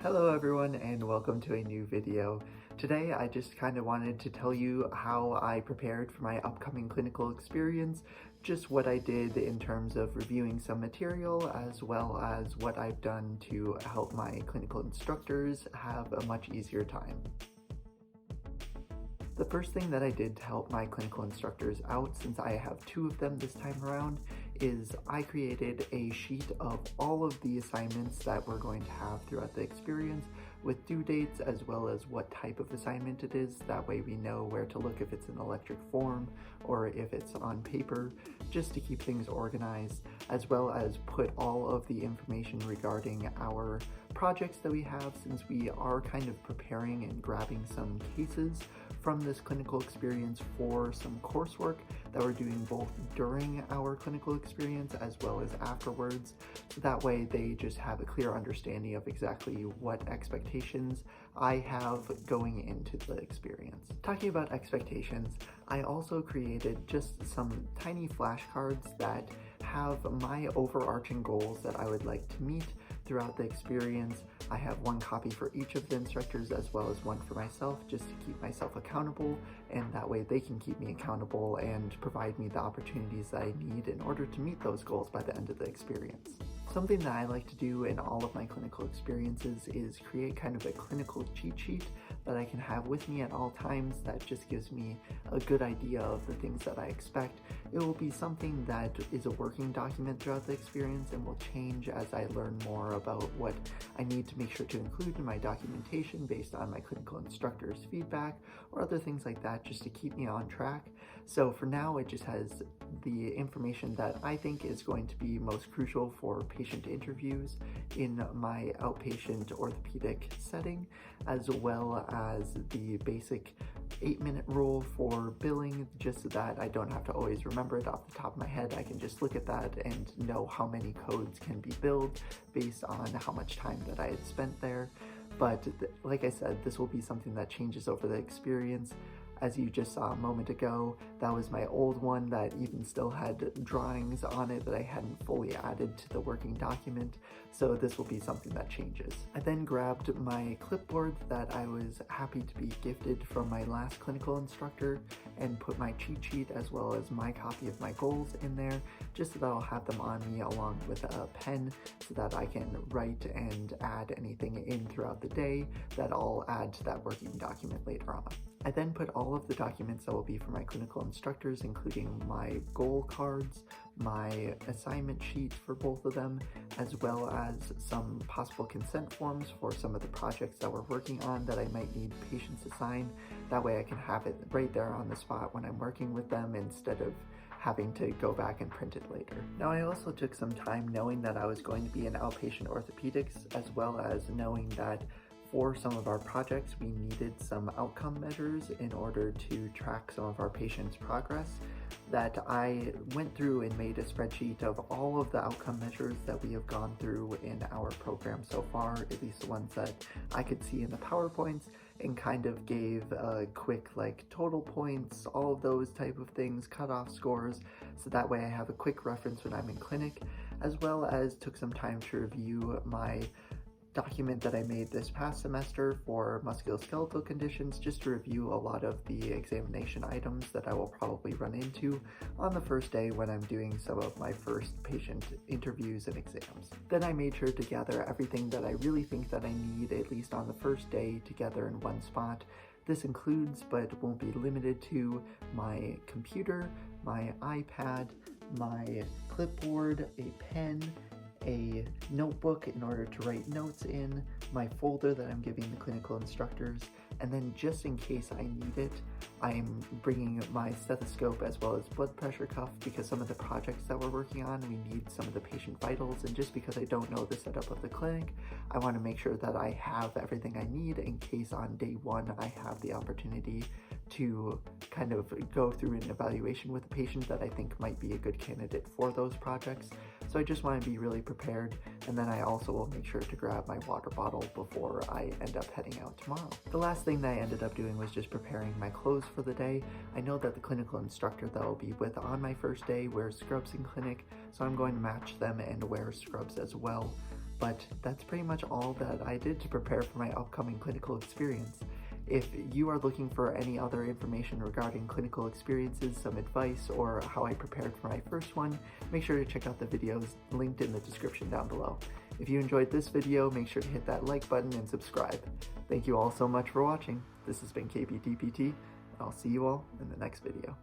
Hello everyone and welcome to a new video. Today I just kind of wanted to tell you how I prepared for my upcoming clinical experience, just what I did in terms of reviewing some material as well as what I've done to help my clinical instructors have a much easier time. The first thing that I did to help my clinical instructors out, since I have two of them this time around, is I created a sheet of all of the assignments that we're going to have throughout the experience with due dates as well as what type of assignment it is. That way we know where to look if it's in electric form or if it's on paper, just to keep things organized, as well as put all of the information regarding our projects that we have, since we are kind of preparing and grabbing some cases from this clinical experience for some coursework that we're doing both during our clinical experience as well as afterwards. So that way they just have a clear understanding of exactly what expectations I have going into the experience. Talking about expectations, I also created just some tiny flashcards that have my overarching goals that I would like to meet throughout the experience. I have one copy for each of the instructors as well as one for myself, just to keep myself accountable, and that way they can keep me accountable and provide me the opportunities that I need in order to meet those goals by the end of the experience. Something that I like to do in all of my clinical experiences is create kind of a clinical cheat sheet that I can have with me at all times that just gives me a good idea of the things that I expect. It will be something that is a working document throughout the experience and will change as I learn more about what I need to make sure to include in my documentation based on my clinical instructor's feedback or other things like that, just to keep me on track. So for now, it just has the information that I think is going to be most crucial for patient interviews in my outpatient orthopedic setting, as well as the basic 8-minute rule for billing, just so that I don't have to always remember it off the top of my head. I can just look at that and know how many codes can be billed based on how much time that I had spent there. But like I said, this will be something that changes over the experience. As you just saw a moment ago, that was my old one that even still had drawings on it that I hadn't fully added to the working document, so this will be something that changes. I then grabbed my clipboard that I was happy to be gifted from my last clinical instructor and put my cheat sheet as well as my copy of my goals in there, just so that I'll have them on me along with a pen so that I can write and add anything in throughout the day that I'll add to that working document later on. I then put all of the documents that will be for my clinical instructors, including my goal cards, my assignment sheet for both of them, as well as some possible consent forms for some of the projects that we're working on that I might need patients to sign. That way I can have it right there on the spot when I'm working with them instead of having to go back and print it later. Now, I also took some time knowing that I was going to be in outpatient orthopedics, as well as knowing that for some of our projects, we needed some outcome measures in order to track some of our patients' progress, that I went through and made a spreadsheet of all of the outcome measures that we have gone through in our program so far, at least the ones that I could see in the PowerPoints, and kind of gave a quick total points, all of those type of things, cutoff scores, so that way I have a quick reference when I'm in clinic, as well as took some time to review my document that I made this past semester for musculoskeletal conditions, just to review a lot of the examination items that I will probably run into on the first day when I'm doing some of my first patient interviews and exams. Then I made sure to gather everything that I really think that I need, at least on the first day, together in one spot. This includes, but won't be limited to, my computer, my iPad, my clipboard, a pen, a notebook in order to write notes in, my folder that I'm giving the clinical instructors, and then just in case I need it, I'm bringing my stethoscope as well as blood pressure cuff, because some of the projects that we're working on, we need some of the patient vitals, and just because I don't know the setup of the clinic, I want to make sure that I have everything I need in case on day one I have the opportunity to kind of go through an evaluation with a patient that I think might be a good candidate for those projects. So I just want to be really prepared, and then I also will make sure to grab my water bottle before I end up heading out tomorrow. The last thing that I ended up doing was just preparing my clothes for the day. I know that the clinical instructor that I'll be with on my first day wears scrubs in clinic, so I'm going to match them and wear scrubs as well. But that's pretty much all that I did to prepare for my upcoming clinical experience. If you are looking for any other information regarding clinical experiences, some advice, or how I prepared for my first one, make sure to check out the videos linked in the description down below. If you enjoyed this video, make sure to hit that like button and subscribe. Thank you all so much for watching. This has been KPTPT, and I'll see you all in the next video.